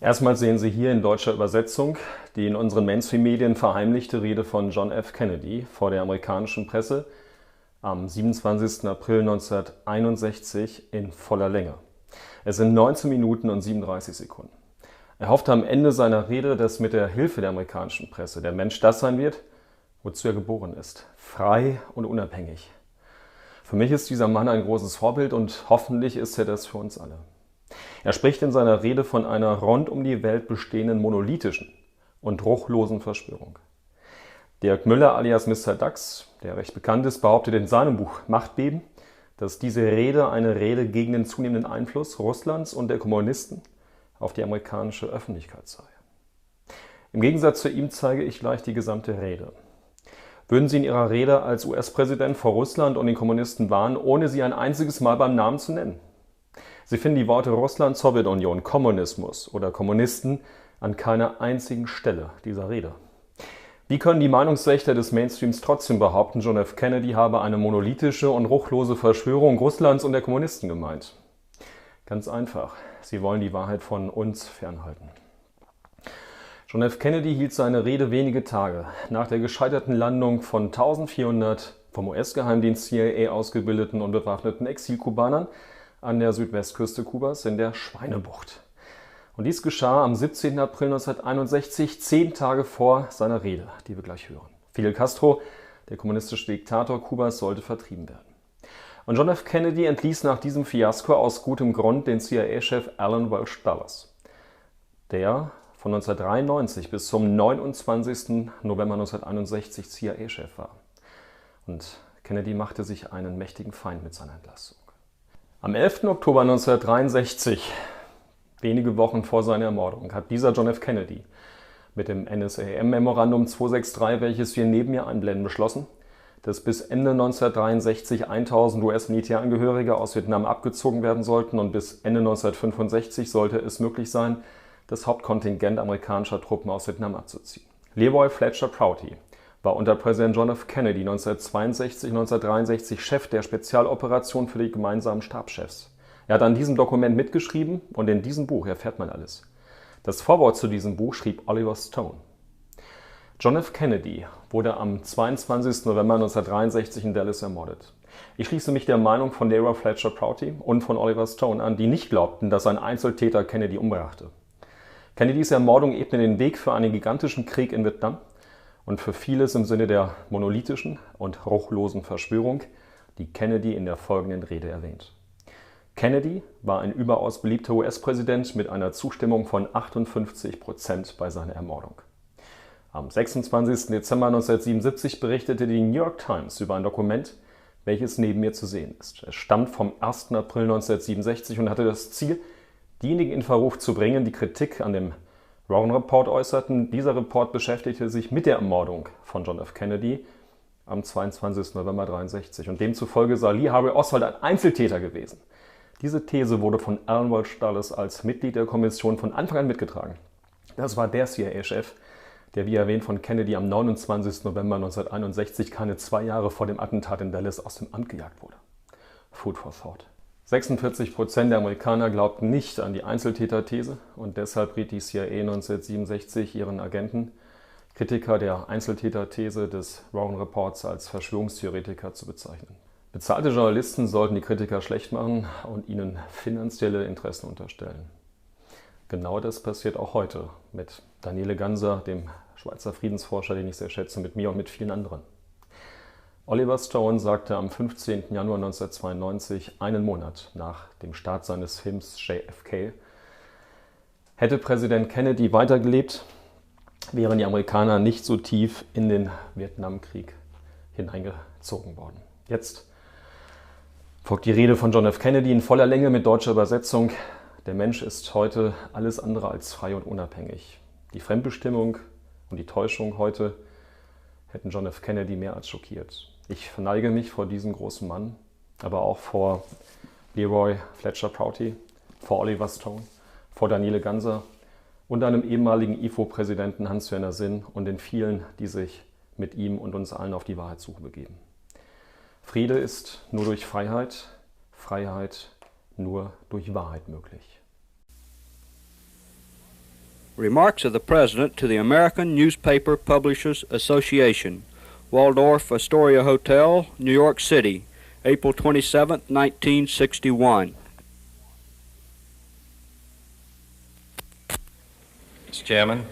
Erstmals sehen Sie hier in deutscher Übersetzung die in unseren Mainstream-Medien verheimlichte Rede von John F. Kennedy vor der amerikanischen Presse am 27. April 1961 in voller Länge. Es sind 19 Minuten und 37 Sekunden. Er hoffte am Ende seiner Rede, dass mit der Hilfe der amerikanischen Presse der Mensch das sein wird, wozu er geboren ist: frei und unabhängig. Für mich ist dieser Mann ein großes Vorbild und hoffentlich ist er das für uns alle. Er spricht in seiner Rede von einer rund um die Welt bestehenden monolithischen und ruchlosen Verschwörung. Dirk Müller alias Mr. Dax, der recht bekannt ist, behauptet in seinem Buch Machtbeben, dass diese Rede eine Rede gegen den zunehmenden Einfluss Russlands und der Kommunisten auf die amerikanische Öffentlichkeit sei. Im Gegensatz zu ihm zeige ich gleich die gesamte Rede. Würden Sie in Ihrer Rede als US-Präsident vor Russland und den Kommunisten warnen, ohne sie ein einziges Mal beim Namen zu nennen? Sie finden die Worte Russland, Sowjetunion, Kommunismus oder Kommunisten an keiner einzigen Stelle dieser Rede. Wie können die Meinungswächter des Mainstreams trotzdem behaupten, John F. Kennedy habe eine monolithische und ruchlose Verschwörung Russlands und der Kommunisten gemeint? Ganz einfach, sie wollen die Wahrheit von uns fernhalten. John F. Kennedy hielt seine Rede wenige Tage nach der gescheiterten Landung von 1400 vom US-Geheimdienst CIA ausgebildeten und bewaffneten Exilkubanern an der Südwestküste Kubas in der Schweinebucht. Und dies geschah am 17. April 1961, 10 Tage vor seiner Rede, die wir gleich hören. Fidel Castro, der kommunistische Diktator Kubas, sollte vertrieben werden. Und John F. Kennedy entließ nach diesem Fiasko aus gutem Grund den CIA-Chef Alan Welsh Dulles, der von 1993 bis zum 29. November 1961 CIA-Chef war. Und Kennedy machte sich einen mächtigen Feind mit seiner Entlassung. Am 11. Oktober 1963, wenige Wochen vor seiner Ermordung, hat dieser John F. Kennedy mit dem NSAM-Memorandum 263, welches wir neben mir einblenden, beschlossen, dass bis Ende 1963 1000 US-Militärangehörige aus Vietnam abgezogen werden sollten und bis Ende 1965 sollte es möglich sein, das Hauptkontingent amerikanischer Truppen aus Vietnam abzuziehen. Leroy Fletcher Prouty war unter Präsident John F. Kennedy 1962-1963 Chef der Spezialoperation für die gemeinsamen Stabschefs. Er hat an diesem Dokument mitgeschrieben und in diesem Buch erfährt man alles. Das Vorwort zu diesem Buch schrieb Oliver Stone. John F. Kennedy wurde am 22. November 1963 in Dallas ermordet. Ich schließe mich der Meinung von Leroy Fletcher Prouty und von Oliver Stone an, die nicht glaubten, dass ein Einzeltäter Kennedy umbrachte. Kennedys Ermordung ebnet den Weg für einen gigantischen Krieg in Vietnam und für vieles im Sinne der monolithischen und ruchlosen Verschwörung, die Kennedy in der folgenden Rede erwähnt. Kennedy war ein überaus beliebter US-Präsident mit einer Zustimmung von 58% bei seiner Ermordung. Am 26. Dezember 1977 berichtete die New York Times über ein Dokument, welches neben mir zu sehen ist. Es stammt vom 1. April 1967 und hatte das Ziel, diejenigen in Verruf zu bringen, die Kritik an dem Warren Report äußerten. Dieser Report beschäftigte sich mit der Ermordung von John F. Kennedy am 22. November 1963 und demzufolge sei Lee Harvey Oswald ein Einzeltäter gewesen. Diese These wurde von Alan Welsh Dulles als Mitglied der Kommission von Anfang an mitgetragen. Das war der CIA-Chef, der wie erwähnt von Kennedy am 29. November 1961 keine 2 Jahre vor dem Attentat in Dallas aus dem Amt gejagt wurde. Food for thought. 46% der Amerikaner glaubten nicht an die Einzeltäter-These und deshalb riet die CIA 1967 ihren Agenten, Kritiker der Einzeltäter-These des Warren Reports als Verschwörungstheoretiker zu bezeichnen. Bezahlte Journalisten sollten die Kritiker schlecht machen und ihnen finanzielle Interessen unterstellen. Genau das passiert auch heute mit Daniele Ganser, dem Schweizer Friedensforscher, den ich sehr schätze, mit mir und mit vielen anderen. Oliver Stone sagte am 15. Januar 1992, einen Monat nach dem Start seines Films JFK, hätte Präsident Kennedy weitergelebt, wären die Amerikaner nicht so tief in den Vietnamkrieg hineingezogen worden. Jetzt folgt die Rede von John F. Kennedy in voller Länge mit deutscher Übersetzung. Der Mensch ist heute alles andere als frei und unabhängig. Die Fremdbestimmung und die Täuschung heute hätten John F. Kennedy mehr als schockiert. Ich verneige mich vor diesem großen Mann, aber auch vor Leroy Fletcher Prouty, vor Oliver Stone, vor Daniele Ganser und einem ehemaligen IFO-Präsidenten Hans-Werner Sinn und den vielen, die sich mit ihm und uns allen auf die Wahrheitssuche begeben. Friede ist nur durch Freiheit, Freiheit nur durch Wahrheit möglich. Remarks of the President to the American Newspaper Publishers Association, Waldorf Astoria Hotel, New York City, April 27, 1961. Mr. Chairman,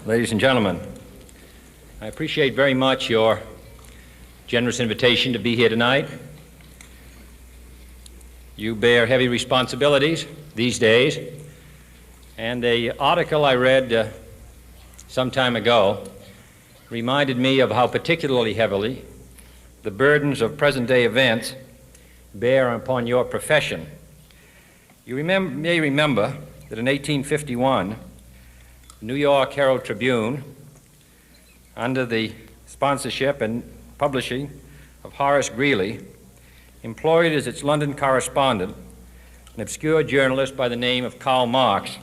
ladies and gentlemen, I appreciate very much your generous invitation to be here tonight. You bear heavy responsibilities these days, and an article I read some time ago reminded me of how particularly heavily the burdens of present-day events bear upon your profession. You may remember that in 1851, the New York Herald Tribune, under the sponsorship and publishing of Horace Greeley, employed as its London correspondent an obscure journalist by the name of Karl Marx.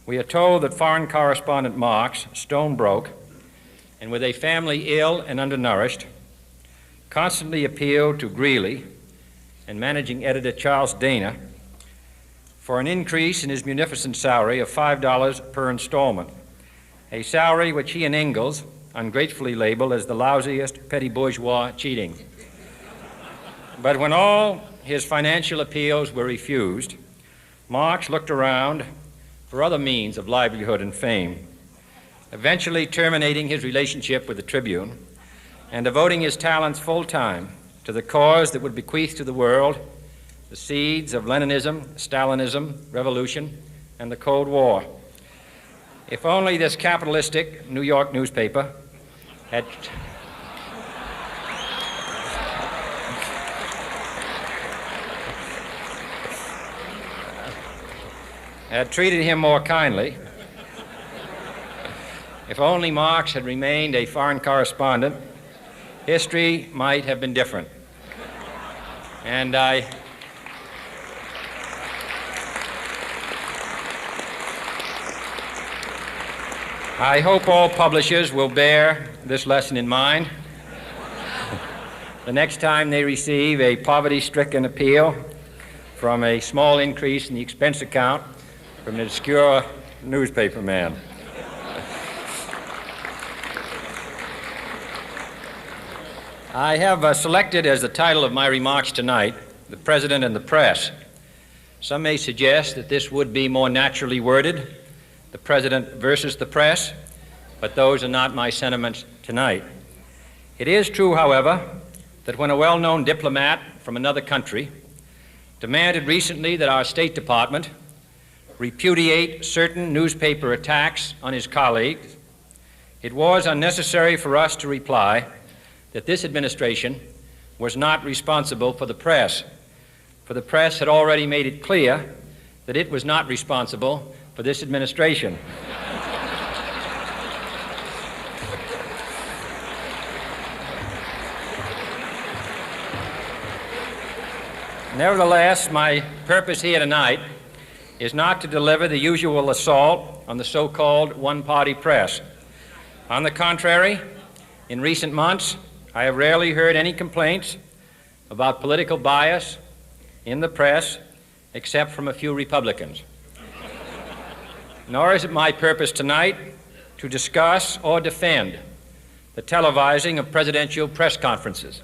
We are told that foreign correspondent Marx, stone broke, and with a family ill and undernourished, constantly appealed to Greeley and managing editor Charles Dana for an increase in his munificent salary of $5 per installment, a salary which he and Ingalls ungratefully labeled as the lousiest petty bourgeois cheating. But when all his financial appeals were refused, Marx looked around for other means of livelihood and fame, eventually terminating his relationship with the Tribune and devoting his talents full-time to the cause that would bequeath to the world the seeds of Leninism, Stalinism, revolution, and the Cold War. If only this capitalistic New York newspaper had treated him more kindly, if only Marx had remained a foreign correspondent, history might have been different. And I hope all publishers will bear this lesson in mind the next time they receive a poverty-stricken appeal from a small increase in the expense account from an obscure newspaper man. I have selected as the title of my remarks tonight, "The President and the Press." Some may suggest that this would be more naturally worded, "The President versus the Press," but those are not my sentiments tonight. It is true, however, that when a well-known diplomat from another country demanded recently that our State Department repudiate certain newspaper attacks on his colleagues, it was unnecessary for us to reply that this administration was not responsible for the press, for the press had already made it clear that it was not responsible for this administration. Nevertheless, my purpose here tonight is not to deliver the usual assault on the so-called one-party press. On the contrary, in recent months, I have rarely heard any complaints about political bias in the press, except from a few Republicans. Nor is it my purpose tonight to discuss or defend the televising of presidential press conferences.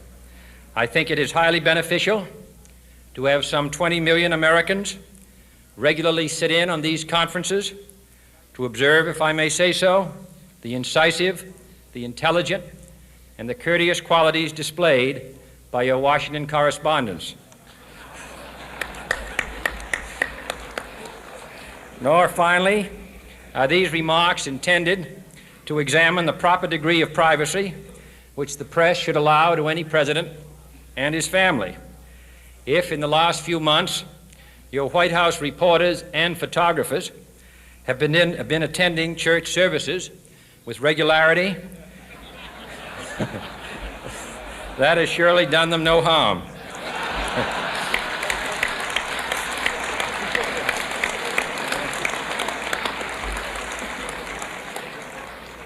I think it is highly beneficial to have some 20 million Americans regularly sit in on these conferences to observe, if I may say so, the incisive, the intelligent, and the courteous qualities displayed by your Washington correspondents. Nor, finally, are these remarks intended to examine the proper degree of privacy which the press should allow to any president and his family. If, in the last few months, your White House reporters and photographers have been attending church services with regularity, that has surely done them no harm.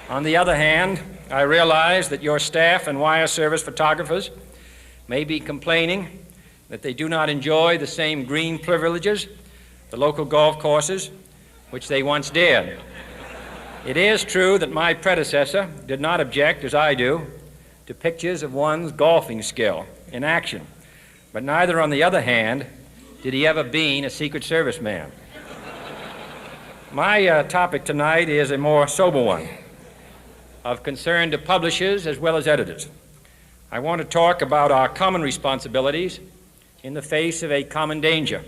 On the other hand, I realize that your staff and wire service photographers may be complaining that they do not enjoy the same green privileges the local golf courses, which they once did. It is true that my predecessor did not object, as I do, to pictures of one's golfing skill in action, but neither, on the other hand, did he ever bean a Secret Service man. My topic tonight is a more sober one, of concern to publishers as well as editors. I want to talk about our common responsibilities in the face of a common danger.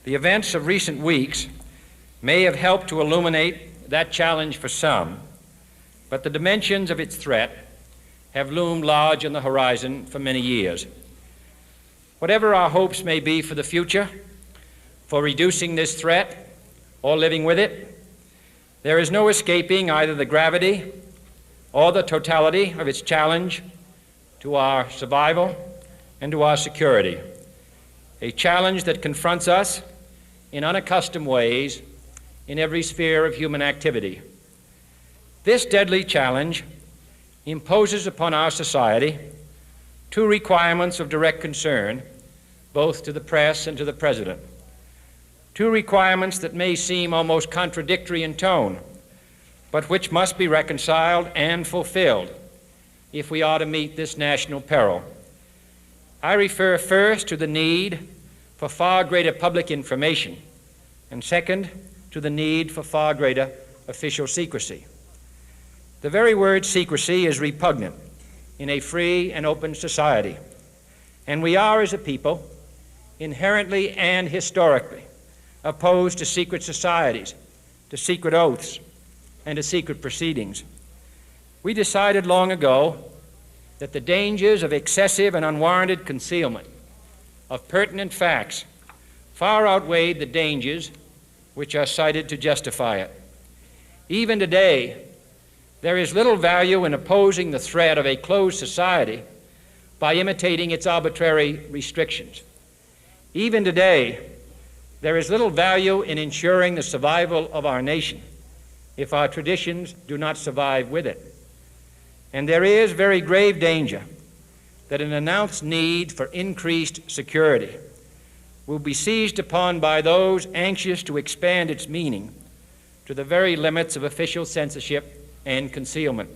The events of recent weeks may have helped to illuminate that challenge for some, but the dimensions of its threat have loomed large on the horizon for many years. Whatever our hopes may be for the future, for reducing this threat or living with it, there is no escaping either the gravity or the totality of its challenge to our survival and to our security, a challenge that confronts us in unaccustomed ways in every sphere of human activity. This deadly challenge imposes upon our society two requirements of direct concern, both to the press and to the President. Two requirements that may seem almost contradictory in tone, but which must be reconciled and fulfilled if we are to meet this national peril. I refer first to the need for far greater public information, and second, to the need for far greater official secrecy. The very word secrecy is repugnant in a free and open society, and we are, as a people, inherently and historically opposed to secret societies, to secret oaths, and to secret proceedings. We decided long ago that the dangers of excessive and unwarranted concealment of pertinent facts far outweighed the dangers which are cited to justify it. Even today, there is little value in opposing the threat of a closed society by imitating its arbitrary restrictions. Even today, there is little value in ensuring the survival of our nation if our traditions do not survive with it. And there is very grave danger that an announced need for increased security will be seized upon by those anxious to expand its meaning to the very limits of official censorship and concealment.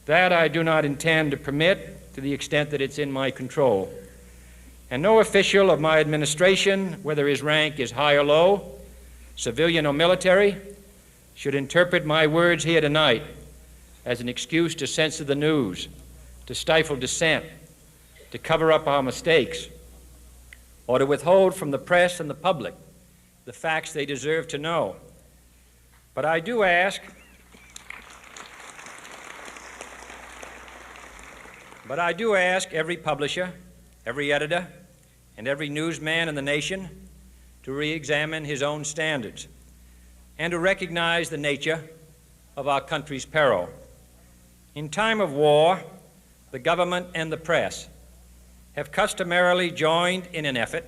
That I do not intend to permit to the extent that it's in my control. And no official of my administration, whether his rank is high or low, civilian or military, should interpret my words here tonight as an excuse to censor the news, to stifle dissent, to cover up our mistakes, or to withhold from the press and the public the facts they deserve to know. But I do ask every publisher, every editor, and every newsman in the nation to re-examine his own standards and to recognize the nature of our country's peril. In time of war, the government and the press have customarily joined in an effort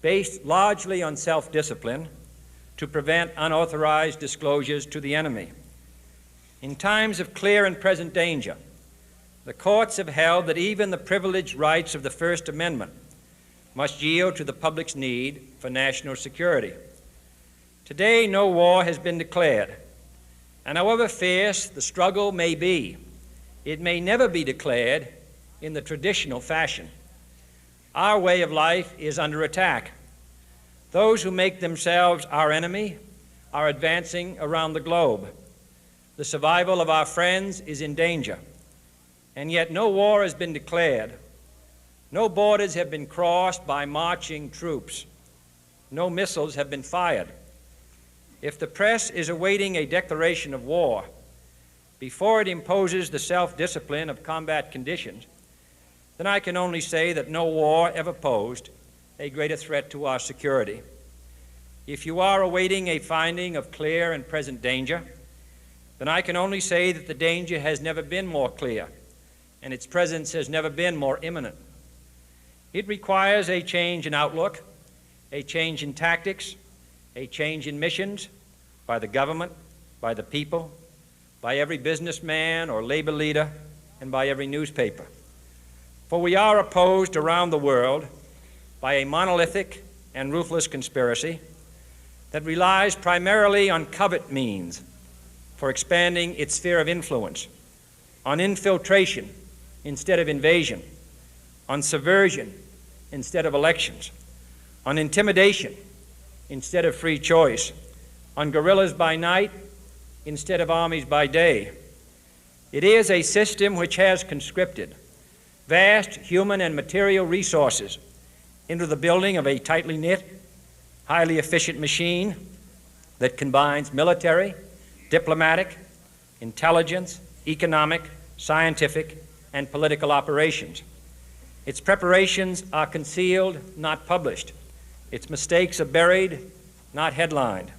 based largely on self-discipline to prevent unauthorized disclosures to the enemy. In times of clear and present danger, the courts have held that even the privileged rights of the First Amendment must yield to the public's need for national security. Today, no war has been declared, and however fierce the struggle may be, it may never be declared in the traditional fashion. Our way of life is under attack. Those who make themselves our enemy are advancing around the globe. The survival of our friends is in danger, and yet no war has been declared. No borders have been crossed by marching troops. No missiles have been fired. If the press is awaiting a declaration of war before it imposes the self-discipline of combat conditions, then I can only say that no war ever posed a greater threat to our security. If you are awaiting a finding of clear and present danger, then I can only say that the danger has never been more clear, and its presence has never been more imminent. It requires a change in outlook, a change in tactics, a change in missions by the government, by the people, by every businessman or labor leader, and by every newspaper. For we are opposed around the world by a monolithic and ruthless conspiracy that relies primarily on covert means for expanding its sphere of influence, on infiltration instead of invasion, on subversion instead of elections, on intimidation instead of free choice, on guerrillas by night instead of armies by day. It is a system which has conscripted vast human and material resources into the building of a tightly knit, highly efficient machine that combines military, diplomatic, intelligence, economic, scientific, and political operations. Its preparations are concealed, not published. Its mistakes are buried, not headlined.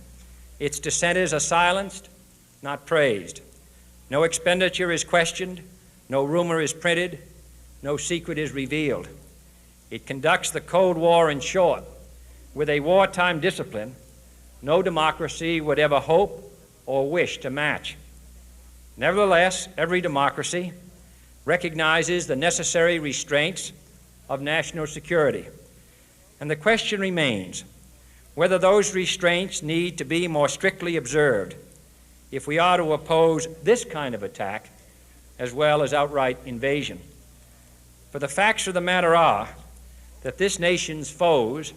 Its dissenters are silenced, not praised. No expenditure is questioned, no rumor is printed, no secret is revealed. It conducts the Cold War, in short, with a wartime discipline no democracy would ever hope or wish to match. Nevertheless, every democracy recognizes the necessary restraints of national security, and the question remains whether those restraints need to be more strictly observed if we are to oppose this kind of attack as well as outright invasion. For the facts of the matter are that this nation's foes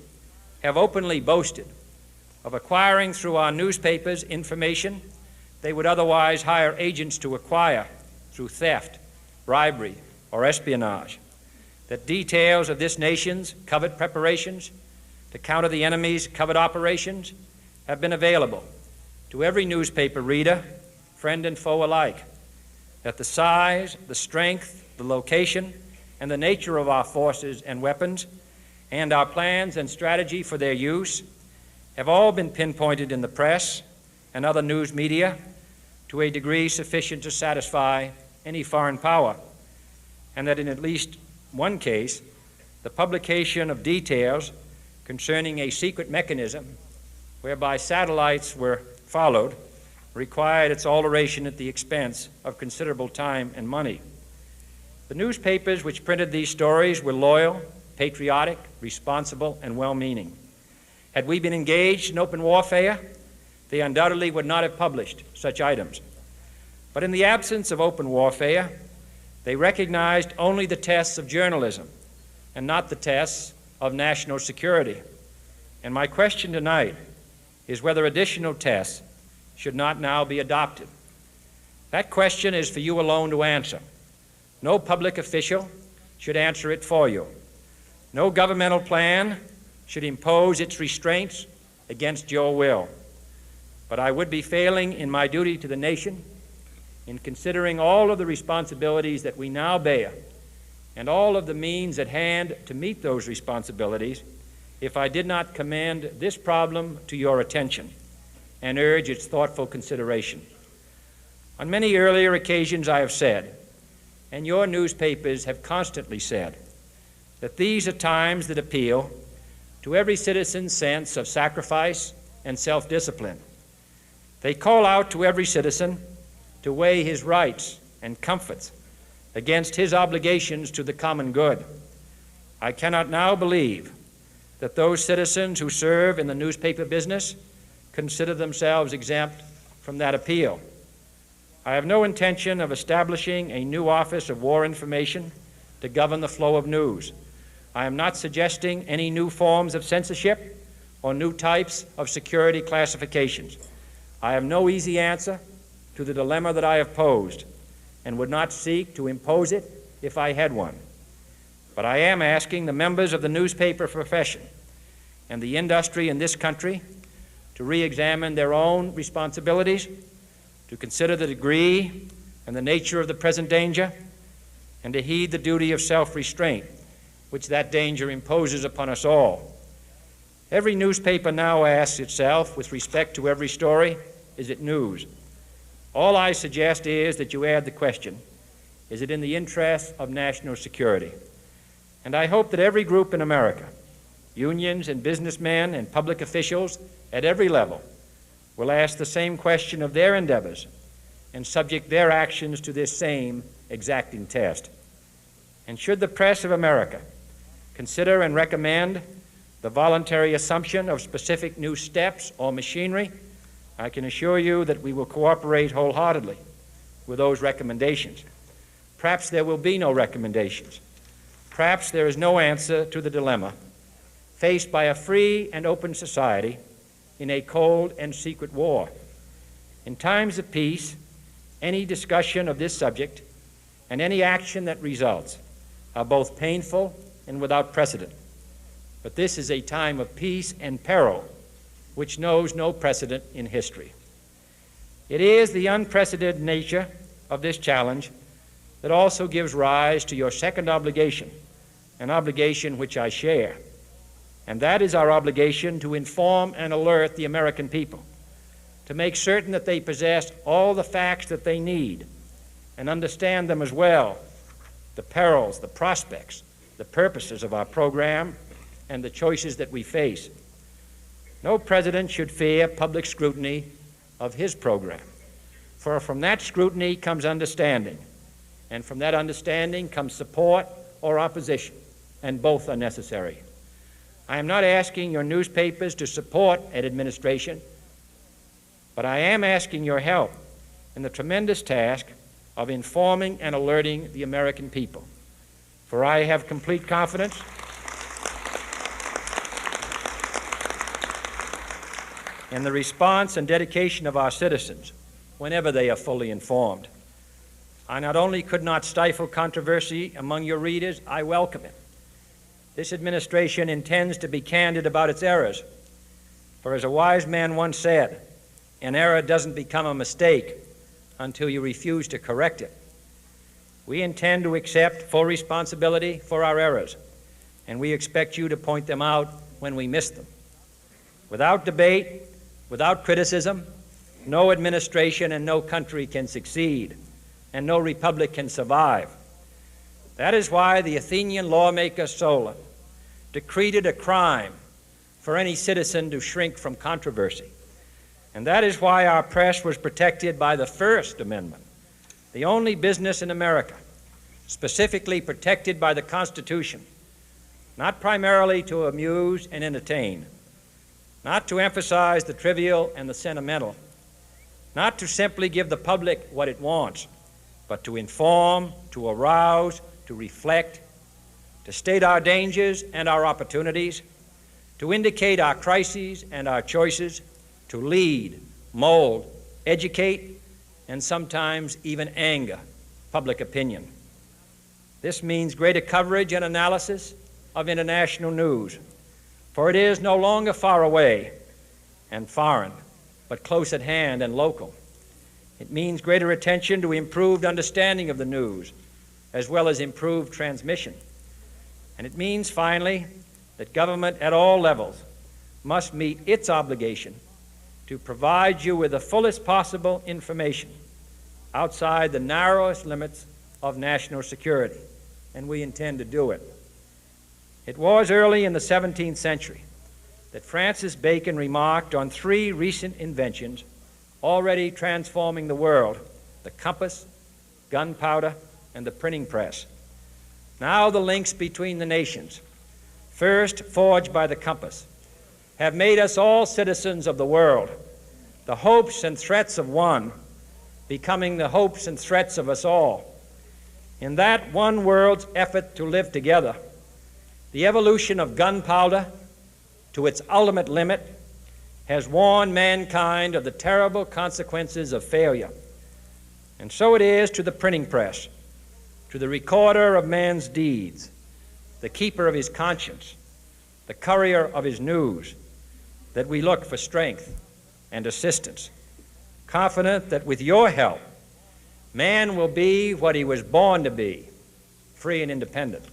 have openly boasted of acquiring through our newspapers information they would otherwise hire agents to acquire through theft, bribery, or espionage, that details of this nation's covert preparations to counter the enemy's covert operations have been available to every newspaper reader, friend and foe alike, that the size, the strength, the location, and the nature of our forces and weapons, and our plans and strategy for their use have all been pinpointed in the press and other news media to a degree sufficient to satisfy any foreign power, and that in at least one case, the publication of details concerning a secret mechanism whereby satellites were followed required its alteration at the expense of considerable time and money. The newspapers which printed these stories were loyal, patriotic, responsible, and well-meaning. Had we been engaged in open warfare, they undoubtedly would not have published such items. But in the absence of open warfare, they recognized only the tests of journalism and not the tests of national security. And my question tonight is whether additional tests should not now be adopted. That question is for you alone to answer. No public official should answer it for you. No governmental plan should impose its restraints against your will. But I would be failing in my duty to the nation in considering all of the responsibilities that we now bear and all of the means at hand to meet those responsibilities if I did not commend this problem to your attention and urge its thoughtful consideration. On many earlier occasions I have said, and your newspapers have constantly said, that these are times that appeal to every citizen's sense of sacrifice and self-discipline. They call out to every citizen to weigh his rights and comforts against his obligations to the common good. I cannot now believe that those citizens who serve in the newspaper business consider themselves exempt from that appeal. I have no intention of establishing a new Office of War Information to govern the flow of news. I am not suggesting any new forms of censorship or new types of security classifications. I have no easy answer to the dilemma that I have posed and would not seek to impose it if I had one. But I am asking the members of the newspaper profession and the industry in this country to re-examine their own responsibilities, to consider the degree and the nature of the present danger, and to heed the duty of self-restraint which that danger imposes upon us all. Every newspaper now asks itself, with respect to every story, is it news? All I suggest is that you add the question, is it in the interest of national security? And I hope that every group in America, unions and businessmen and public officials at every level, will ask the same question of their endeavors and subject their actions to this same exacting test. And should the press of America consider and recommend the voluntary assumption of specific new steps or machinery, I can assure you that we will cooperate wholeheartedly with those recommendations. Perhaps there will be no recommendations. Perhaps there is no answer to the dilemma faced by a free and open society in a cold and secret war. In times of peace, any discussion of this subject and any action that results are both painful and without precedent. But this is a time of peace and peril, which knows no precedent in history. It is the unprecedented nature of this challenge that also gives rise to your second obligation, an obligation which I share, and that is our obligation to inform and alert the American people, to make certain that they possess all the facts that they need and understand them as well, the perils, the prospects, the purposes of our program, and the choices that we face. No president should fear public scrutiny of his program, for from that scrutiny comes understanding, and from that understanding comes support or opposition, and both are necessary. I am not asking your newspapers to support an administration, but I am asking your help in the tremendous task of informing and alerting the American people. For I have complete confidence in the response and dedication of our citizens whenever they are fully informed. I not only could not stifle controversy among your readers, I welcome it. This administration intends to be candid about its errors, for as a wise man once said, an error doesn't become a mistake until you refuse to correct it. We intend to accept full responsibility for our errors, and we expect you to point them out when we miss them. Without debate, without criticism, no administration and no country can succeed, and no republic can survive. That is why the Athenian lawmaker Solon decreed it a crime for any citizen to shrink from controversy. And that is why our press was protected by the First Amendment, the only business in America specifically protected by the Constitution, not primarily to amuse and entertain, not to emphasize the trivial and the sentimental, not to simply give the public what it wants, but to inform, to arouse, to reflect, to state our dangers and our opportunities, to indicate our crises and our choices, to lead, mold, educate, and sometimes even anger public opinion. This means greater coverage and analysis of international news, for it is no longer far away and foreign, but close at hand and local. It means greater attention to improved understanding of the news, as well as improved transmission. And it means, finally, that government at all levels must meet its obligation to provide you with the fullest possible information outside the narrowest limits of national security, and we intend to do it. It was early in the 17th century that Francis Bacon remarked on three recent inventions already transforming the world: the compass, gunpowder, and the printing press. Now the links between the nations, first forged by the compass, have made us all citizens of the world, the hopes and threats of one becoming the hopes and threats of us all. In that one world's effort to live together, the evolution of gunpowder to its ultimate limit has warned mankind of the terrible consequences of failure. And so it is to the printing press, to the recorder of man's deeds, the keeper of his conscience, the courier of his news, that we look for strength and assistance, confident that with your help, man will be what he was born to be, free and independent.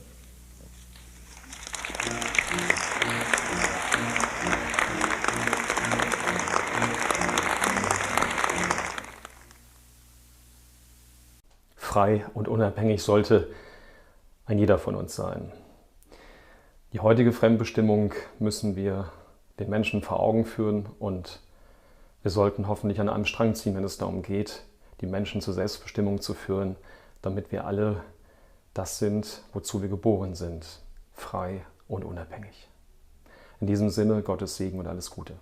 Frei und unabhängig sollte ein jeder von uns sein. Die heutige Fremdbestimmung müssen wir den Menschen vor Augen führen und wir sollten hoffentlich an einem Strang ziehen, wenn es darum geht, die Menschen zur Selbstbestimmung zu führen, damit wir alle das sind, wozu wir geboren sind, frei und unabhängig. In diesem Sinne, Gottes Segen und alles Gute.